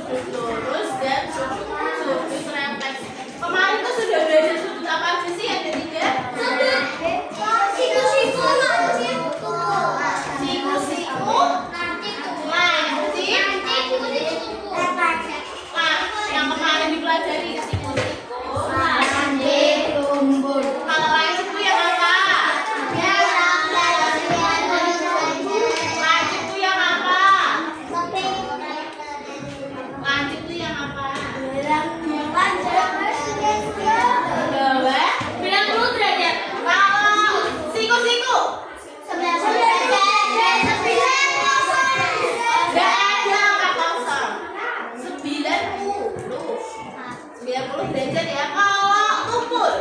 sudut lurus dan sudut refleks. Kemarin tuh sudah belajar sudut apa aja sih? Ada 3 sudut siku-siku, yang kemarin dipelajari siku-siku, kalau lancip itu yang apa? Lancip itu yang apa? Lancip itu yang apa? Bawah 90 derajat. Kalau siku-siku 9 derajat ya. Kalau tumpul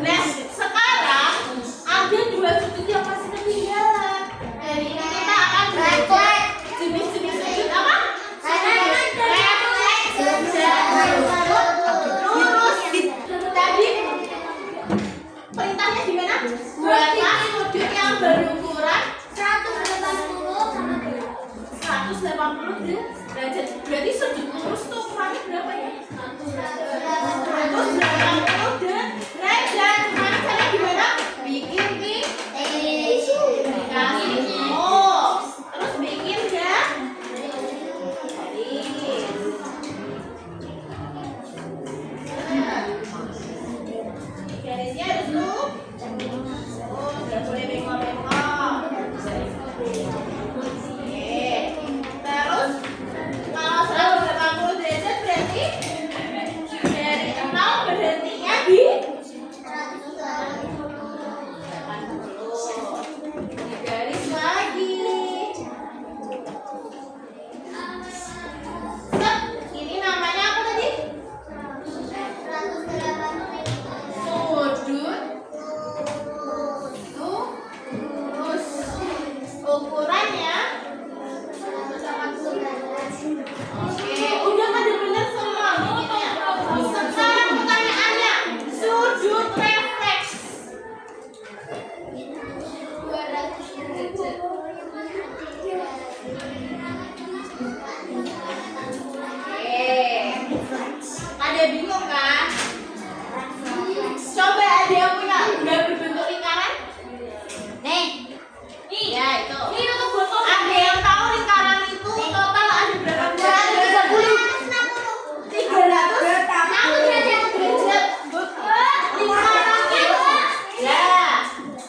nah sekarang ada 2 sudut yang masih ketinggalan. Hari ini kita akan belajar jenis-jenis sudut apa? Refleks dan lurus. Tadi perintahnya gimana? Buatlah sudut yang berukuran 180 derajat. Berarti sudut lurus tuh ukurannya berapa ya? 180 derajat. Gimana cara gimana? Bikin garis. Oh, terus bikin garisnya harus tuh. Oh, nggak boleh bengkok-bengkok. Terus kalau 180 derajat berarti dari 0 berhentinya di 80. Garis lagi. Set. Ini namanya apa tadi? Sudut lurus. Ukurannya oke, udah pada bener semua bikinnya. Sekarang pertanyaannya, sudut refleks 200 derajat. Ada bingung kan? Coba ada yang punya udah berbentuk lingkaran? Nih, ya itu. Ada yang tahu lingkaran itu total ada berapa derajat? 360 derajat. Lingkarannya ya,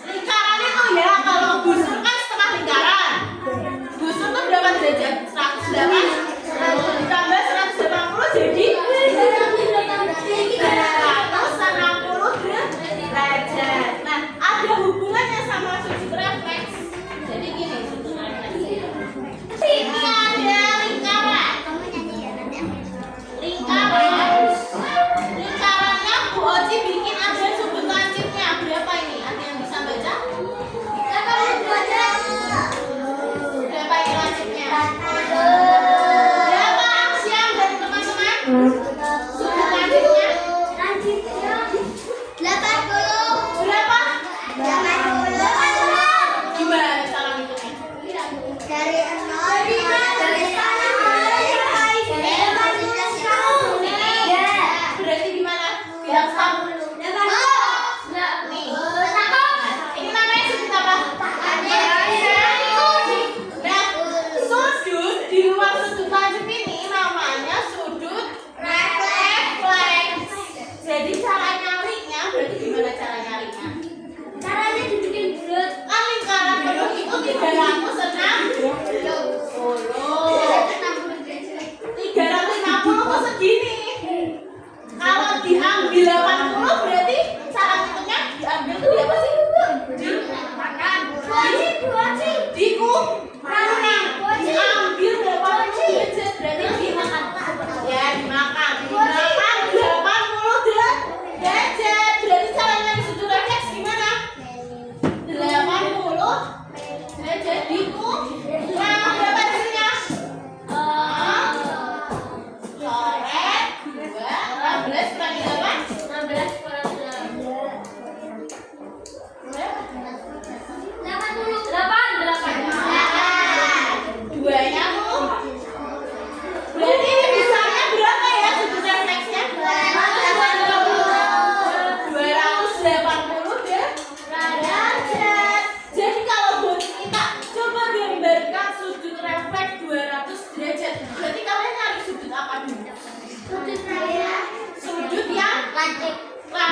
lingkarannya tuh ya kalau busur kan setengah lingkaran. Busur tuh berapa derajat? 108 ditambah 180 jadi 360 derajat. Nah, ada hubungannya sama sudut refleks. Jadi gini sudut refleks. Ini ada lingkaran. Lingkarannya Bu Oci bikin ada sudut lancipnya berapa ini? Ada yang bisa baca? Berapa ini lancipnya? Berapa Aksiam dan teman-teman? Sudut lancipnya? 80. Berapa? Gimana cara ngitungnya? Dari 0 dari sana Berarti gimana? Bilang sama. Nih. Ini namanya sudut apa? Nah, sudut di luar sudut lancip ini namanya sudut refleks. Jadi cara nyarinya berarti gimana cara nyarinya? caranya dudukin bulat. Kan lingkaran penuh itu 360. Oh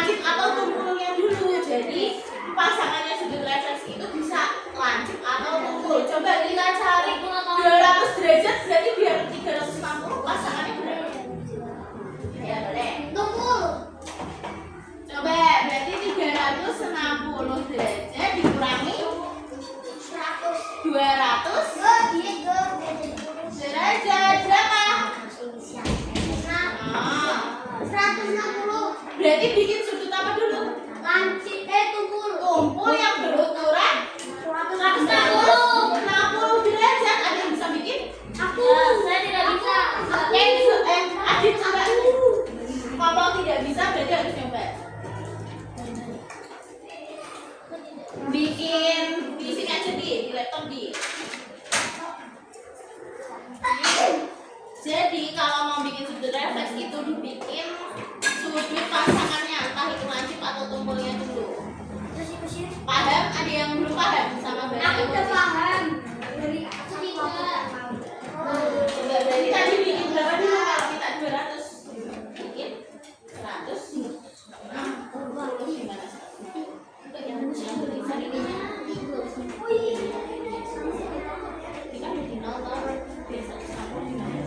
lancip atau tumpulnya dulu. Jadi pasangannya sudut refleksi itu bisa lancip atau tumpul. Coba kita cari 200 derajat berarti biar 360 pasangannya berapa? Ya boleh. Tumpul. Coba berarti 360 derajat dikurangi 200 derajat berapa? 160. Berarti bikin sudut apa dulu? Lancip tumpul. Tumpul yang berukuran 60 derajat. Ada yang bisa bikin? Aku. Saya tidak bisa. Adit coba. Kalau tidak bisa berarti harus coba. Bikin di sini aja di laptop di. Jadi kalau mau bikin sudut refleks itu dibikin sudut pasangannya, entah itu lancip atau tumpulnya dulu. Paham? Ada yang belum paham sama bahasa? Aku udah paham. Coba berarti tadi bikin berapa dulu kalau kita 200? Bikin 100. Gimana? Kita bikin nol toh. Biasa sama gimana?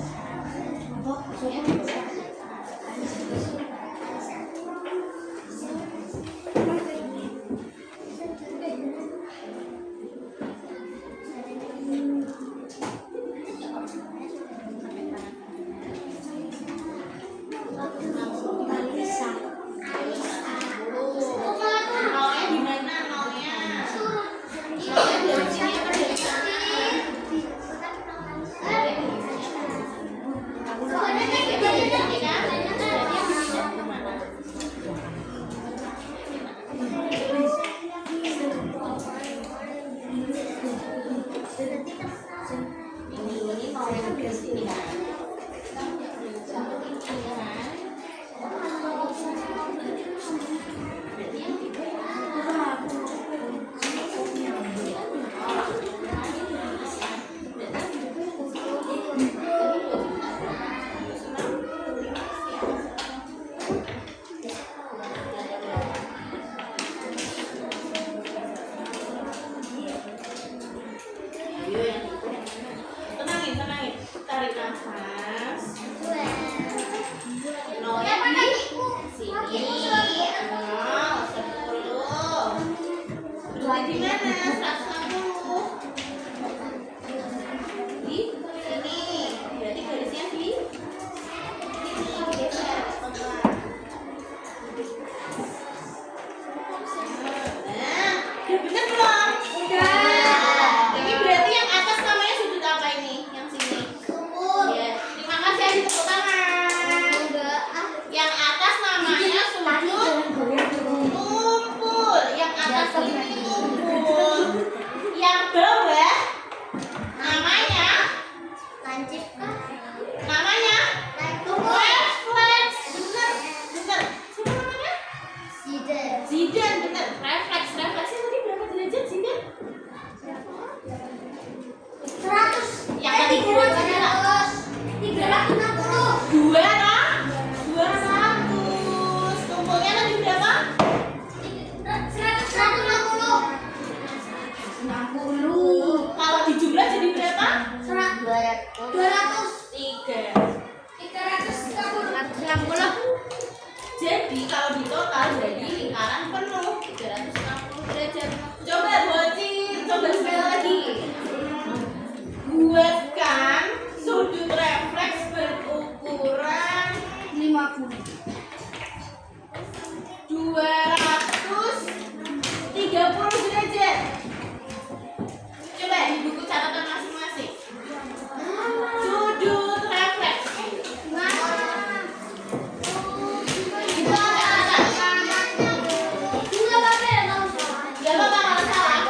Nolnya gimana nolnya? Nolnya dari sini apa dari sana? Ini mau yang di sini kan? Tenangin, tarik nafas. Nolnya di sini. 10. Berarti di mana? 160. Di sini. Berarti garisnya di sini. Geser pelan. Nah, udah bener belum? Udah. Ini berarti yang atas namanya sudut apa ini? Yang sini. Tumpul. Ya, terima kasih Adi, tepuk tangan. Yang atas namanya sudut tumpul. Yang atas ini tumpul. Yang bawah namanya namanya refleks. Bener. Siapa namanya? Zidan, bener. Refleksnya tadi berapa derajat Zidan? Yang tadi 200. Tumpulnya tadi berapa? 60. Kalau dijumlah jadi berapa? 200. 360. Jadi kalau di total jadi lingkaran penuh 360 derajat. Coba bocil, coba sekali lagi. Buatkan sudut refleks berukuran 50. 230 derajat. Coba di buku catatan masing-masing. Sudut refleks. Gak apa-apa kalau salah.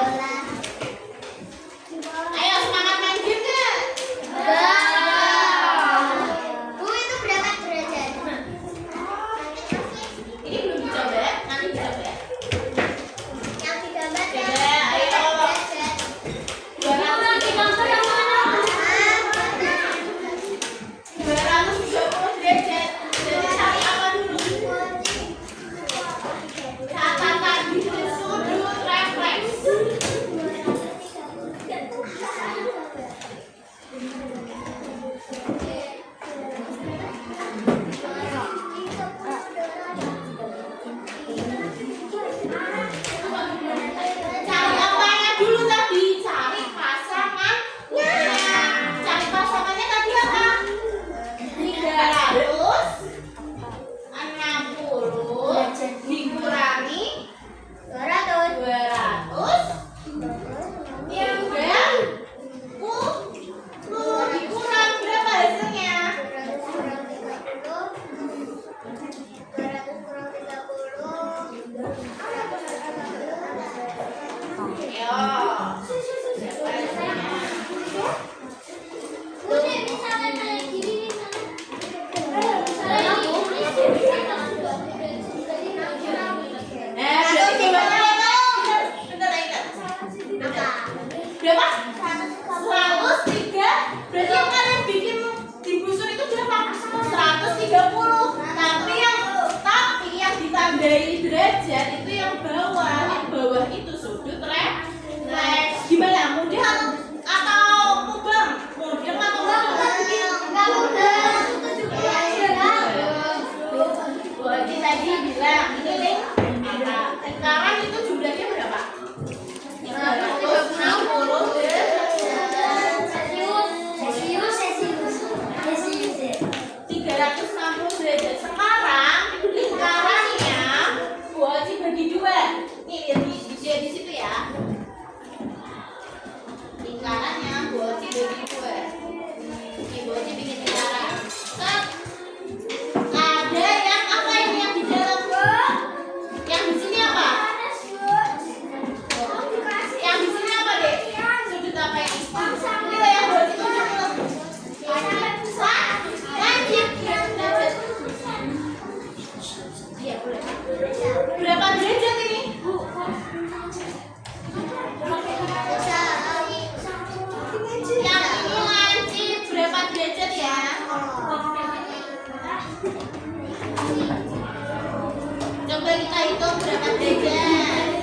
hitung berapa derajat.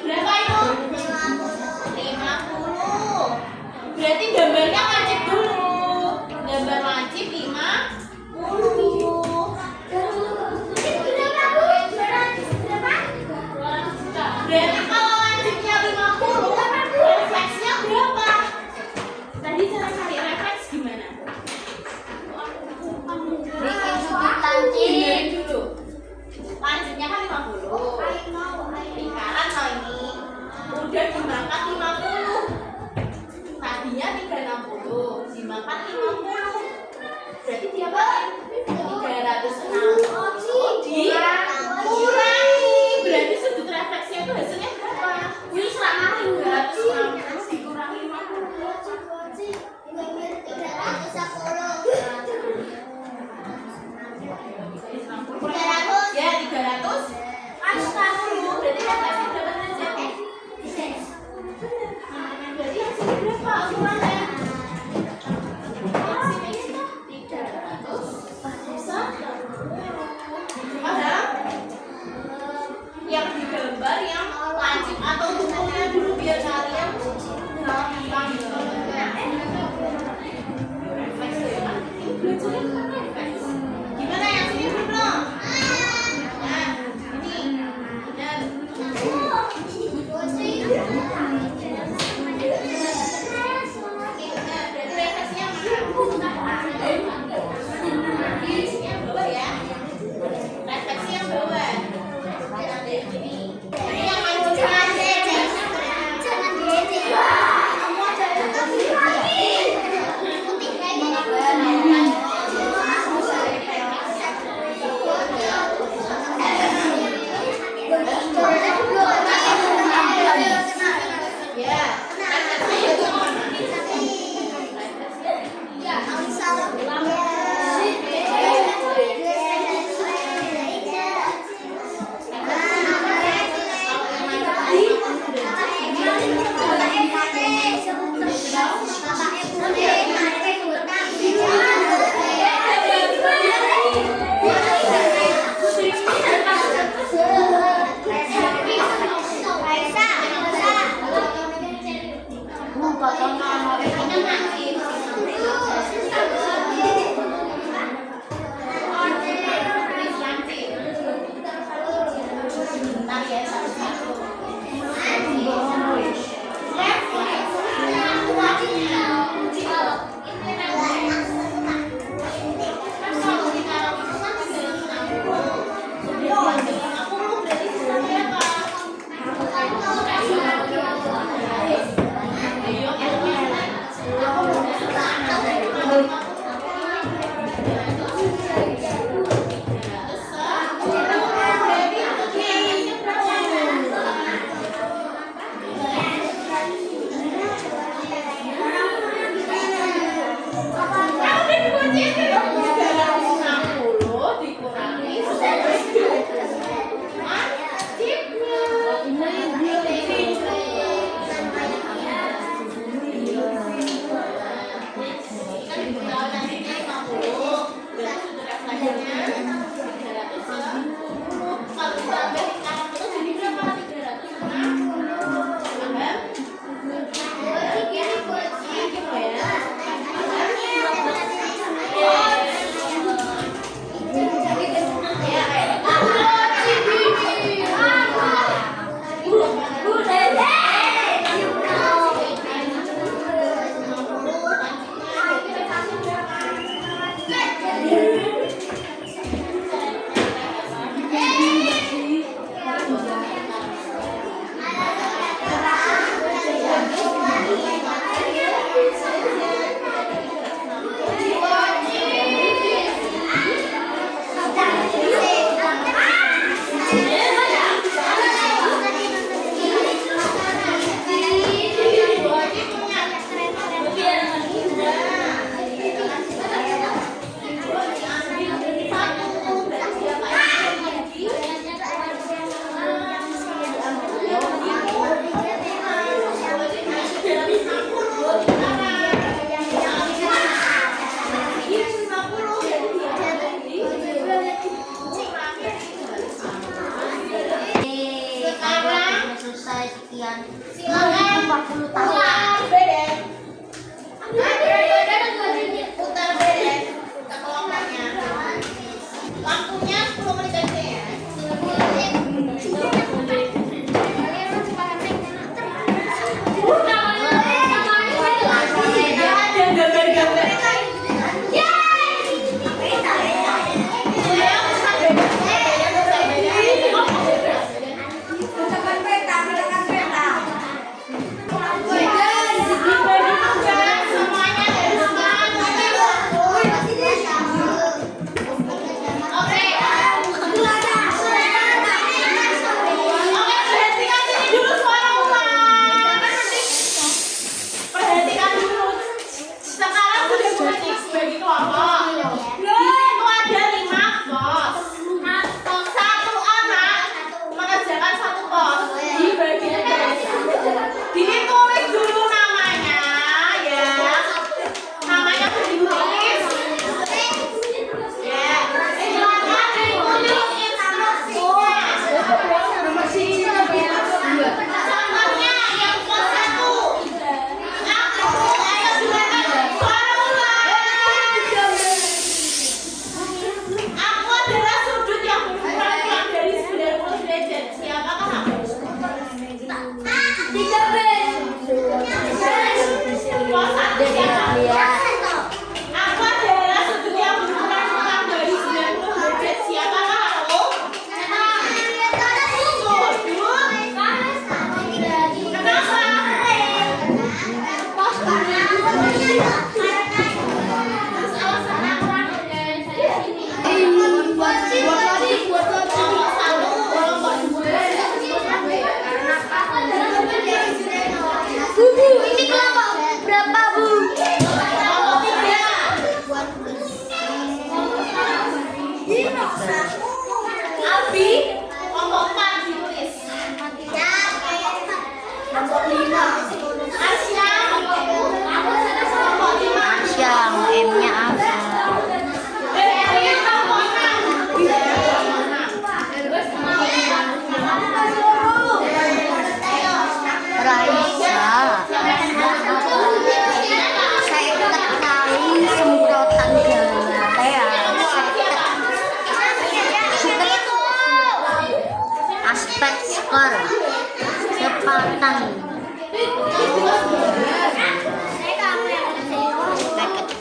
Berapa itu? 50. Berarti gambarnya wajib dulu. Gambar wajib 50. Berarti kalau wajibnya 50, refleksnya berapa? Tadi cara cari refleks gimana? Bikin sudut lancip. Dengerin dulu. Wajibnya kan 50. Lingkaran loh ini. Udah dimakan 50. Tadinya 360, dimakan 50. Berarti dia balik 360 dikurangi. Berarti sudut refleksnya itu hasilnya berapa? Ini 360 dikurangi 50. Ya 300. Astaga, berarti refleksnya berapa derajat? Berarti hasilnya berapa ukurannya? Padahal yang digambar yang lancip atau umumnya dulu biar kalian gampang. Refleks ya, ini belajarnya bukan refleks. Gimana yang sini belum? Nah, ini dan berarti refleksnya yang bawah ya. Refleksi yang bawah. Ini yang lanjutan. Ya, refleksinya itu bentar ya, satu-satu.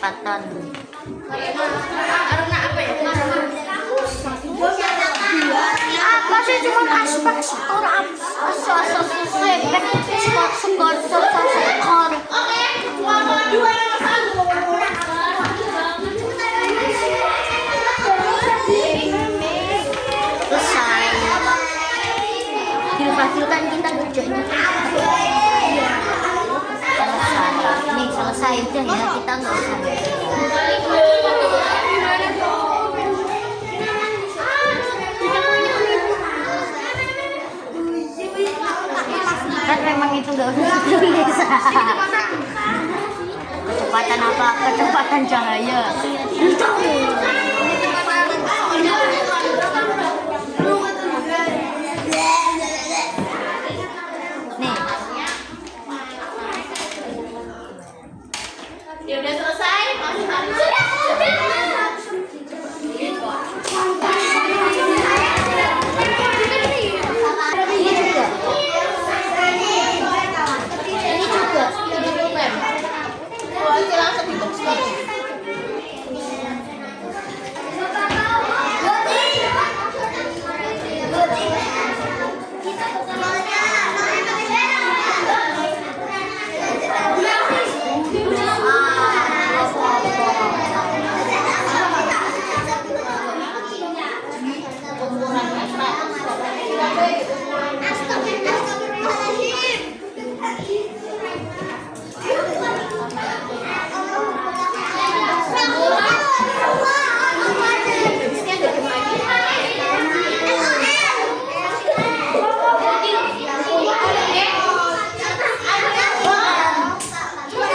kecepatan. Karena apa ya? Apa sih cuma aspek skor skor. Oke, nomor 2 nomor 1. Selesai. Dihasilkan kita kerjanya. Selesai. Nih selesai udah ya, kita nggak usah. Kan memang itu nggak usah ditulis. Kecepatan apa? Kecepatan cahaya. Nih. Ya udah selesai, masih harus. Langsung hitung sekali.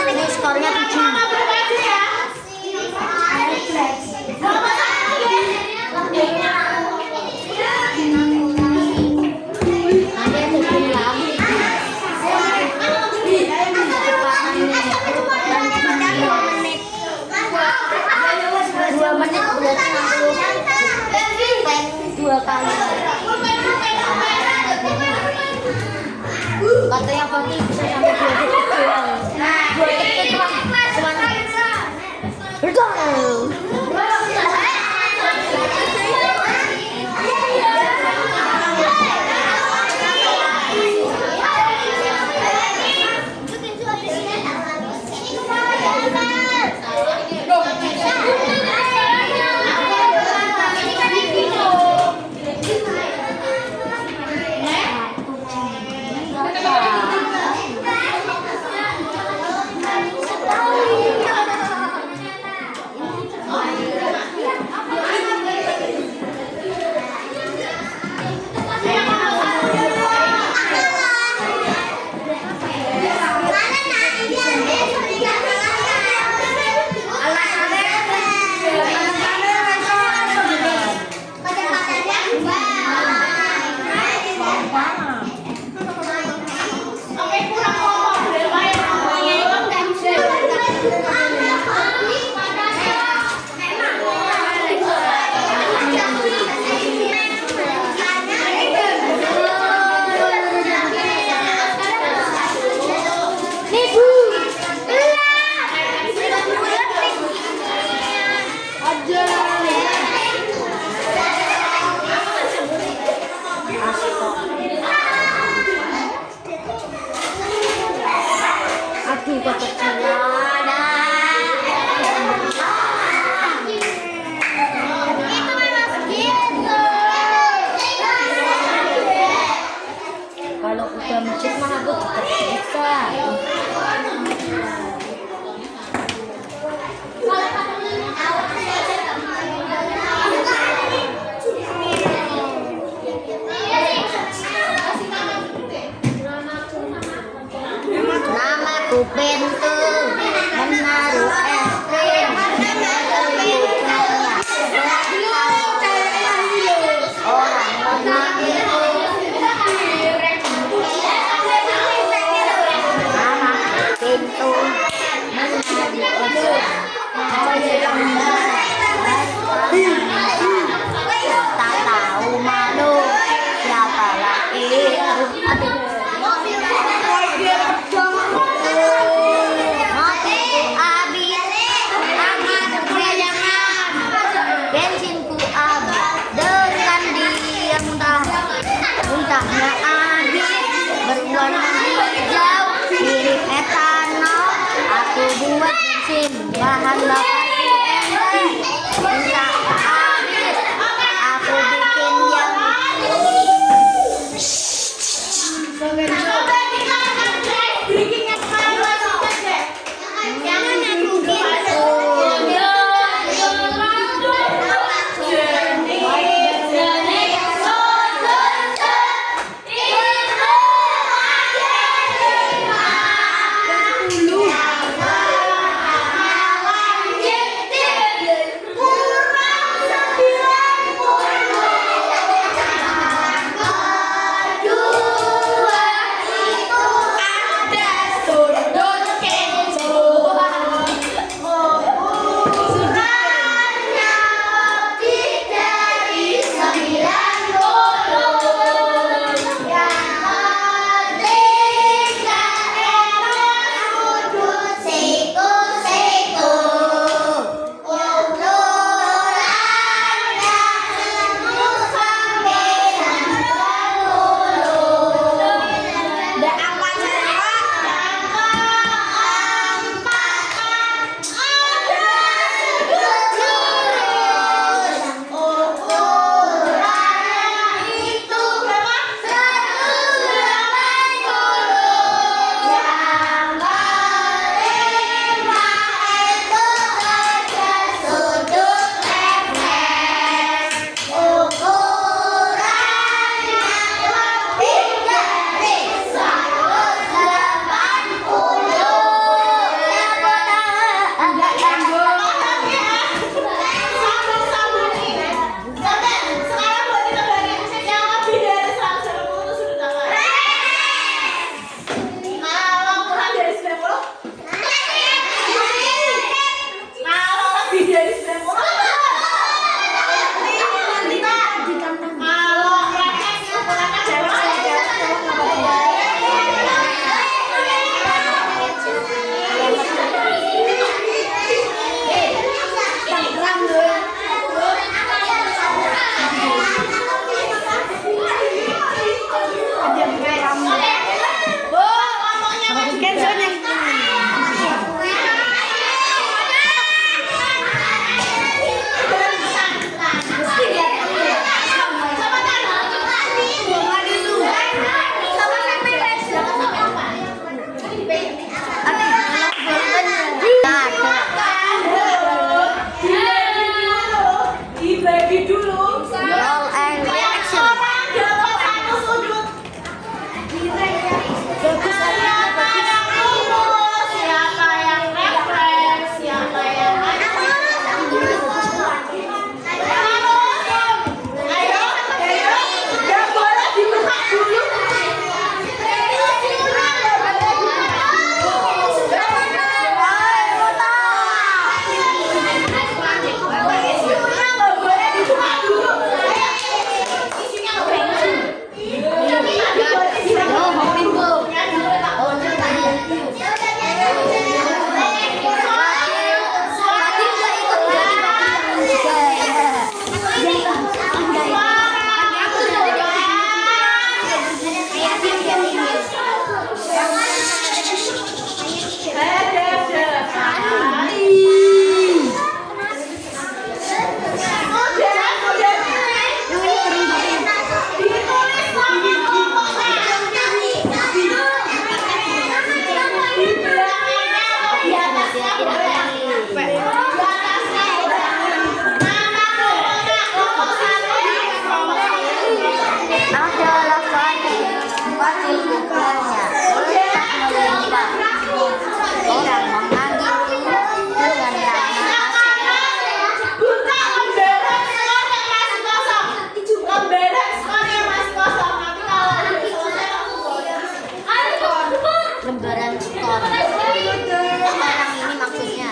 Ini skornya 7. Nanti ada tim lagi. Kecepatan 2 menit berarti 60 2 kali. Katanya pagi bisa sampai 2 detik doang. 2 detik cuma bahan bakar minta air, aku bikin yang Coba kita akan breaking yang paling suka deh. Yang lembaran skor. Sekarang ini maksudnya.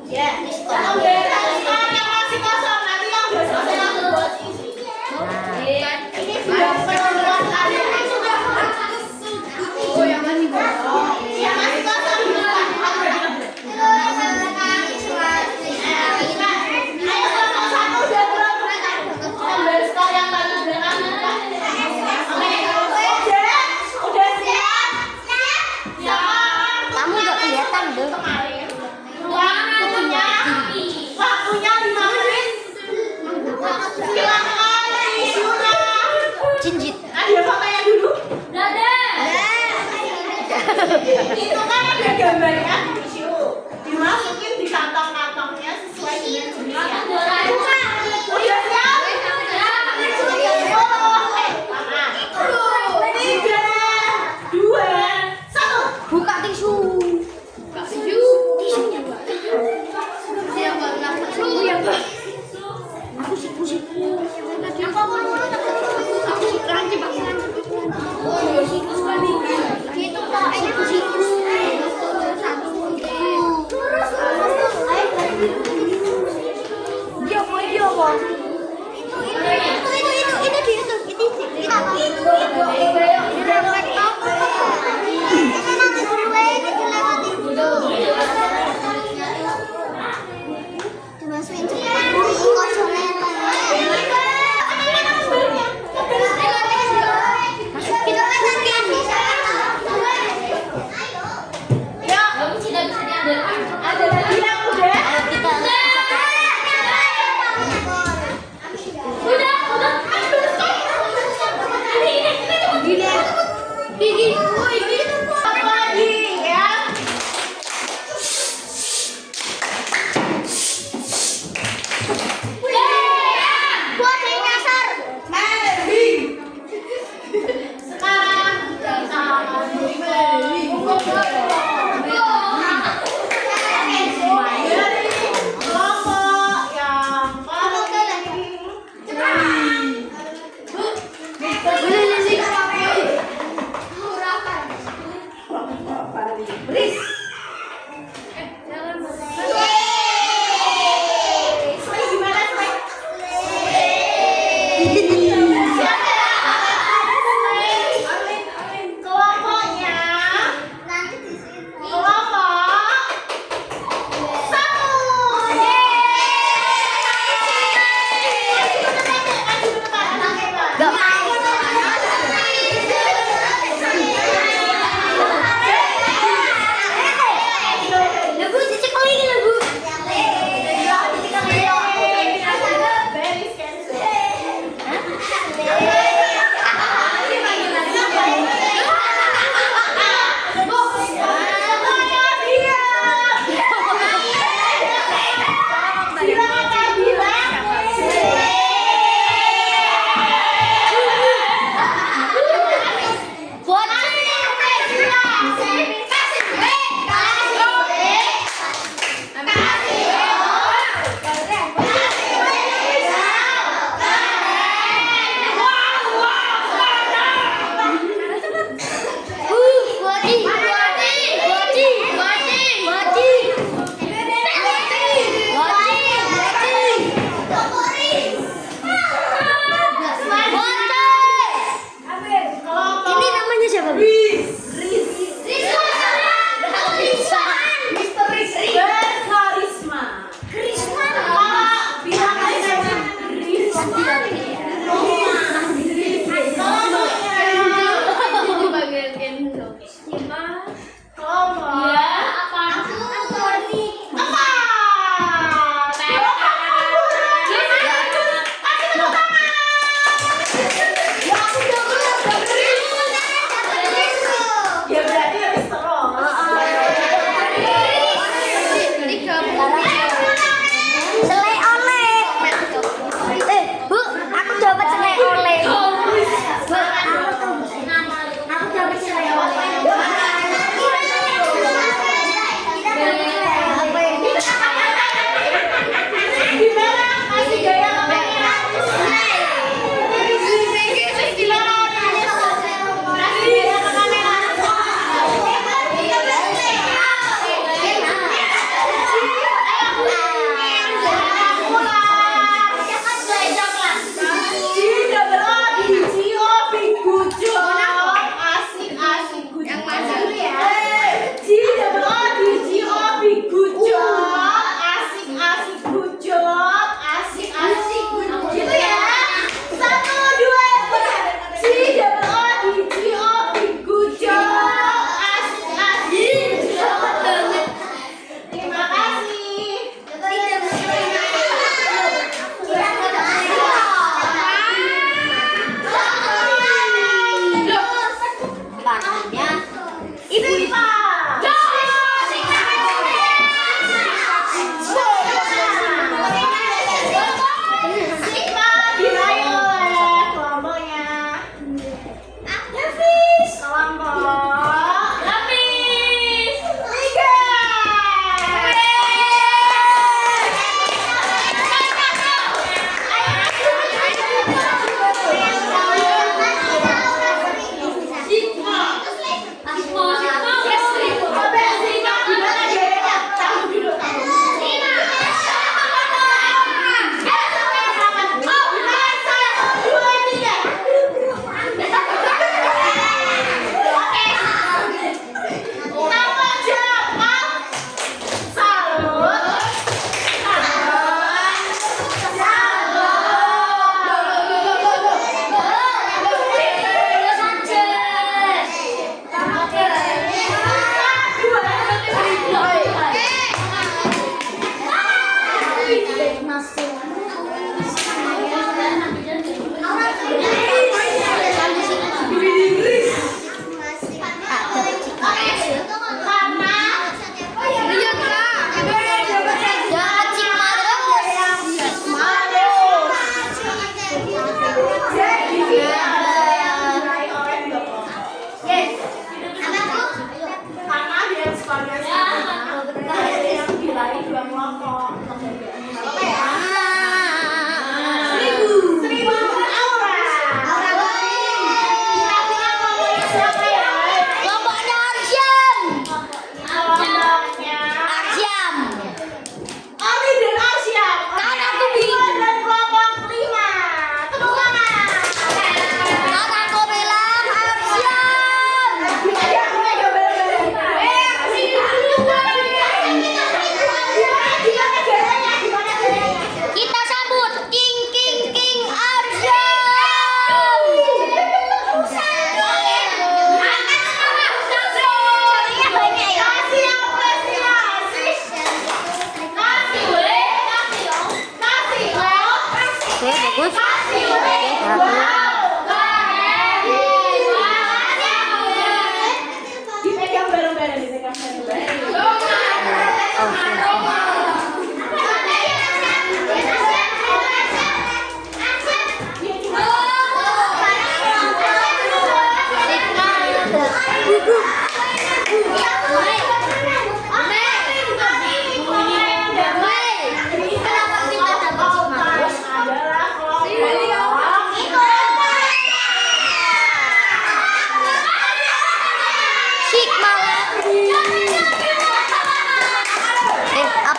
Ya, lembaran skor yang masih kosong nanti yang udah selesai langsung buat isi. Ini sudah penurunan kali ini sudah. Oh, yang masih kosong. Yang masih kosong di depan. Ayo kelompok satu udah turun. Lembaran skor yang paling belakang. Udah siap? Kamu nggak kelihatan deh. Itu kan ada gambarnya tisu. Dimasukin di kantong-kantongnya sesuai dengan jenisnya. Udah siap? Tiga, dua, satu. Buka tisu.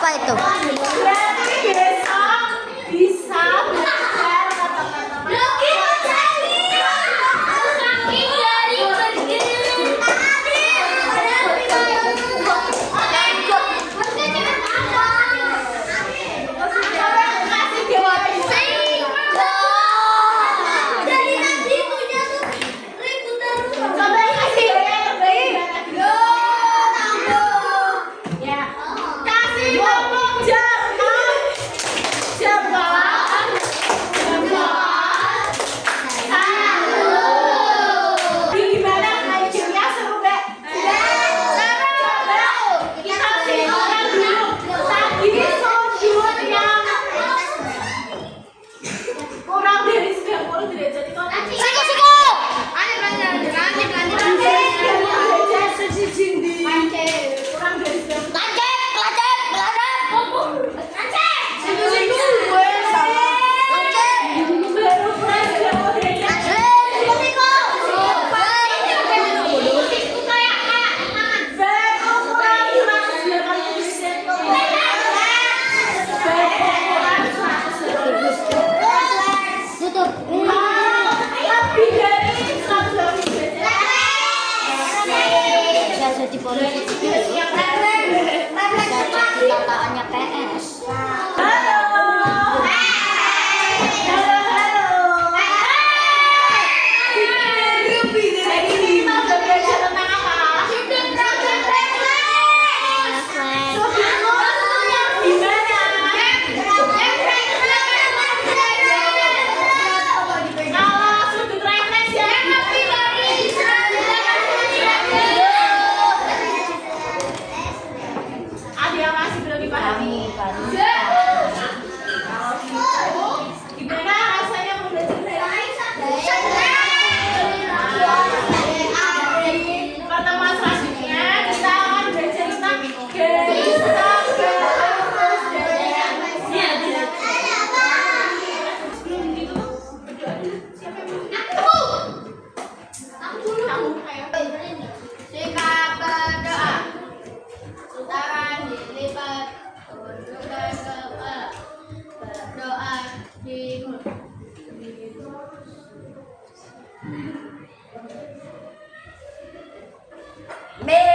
Apa itu? Berarti besok bisa belajar kata-kata kurang dari 90 derajat itu kurang dari 90 baru kurang 90 derajat baru kurang 180 derajat Tutup. lebih dari 180 derajat Bisa jadi polisi. Bisa jadi tataannya PS. halo jadi kita udah belajar tentang apa? Kalau sudut refleks ya ada yang masih belum dipahami. Kalau gitu, gimana rasanya belajar pertemuan selanjutnya kita akan belajar tentang garis tangga lurus dan sebelum itu berdoa dulu. Siapa yang mau? Kamu ayo. Sikap berdoa, putaran dilipat, tundukkan kepala, berdoa di Me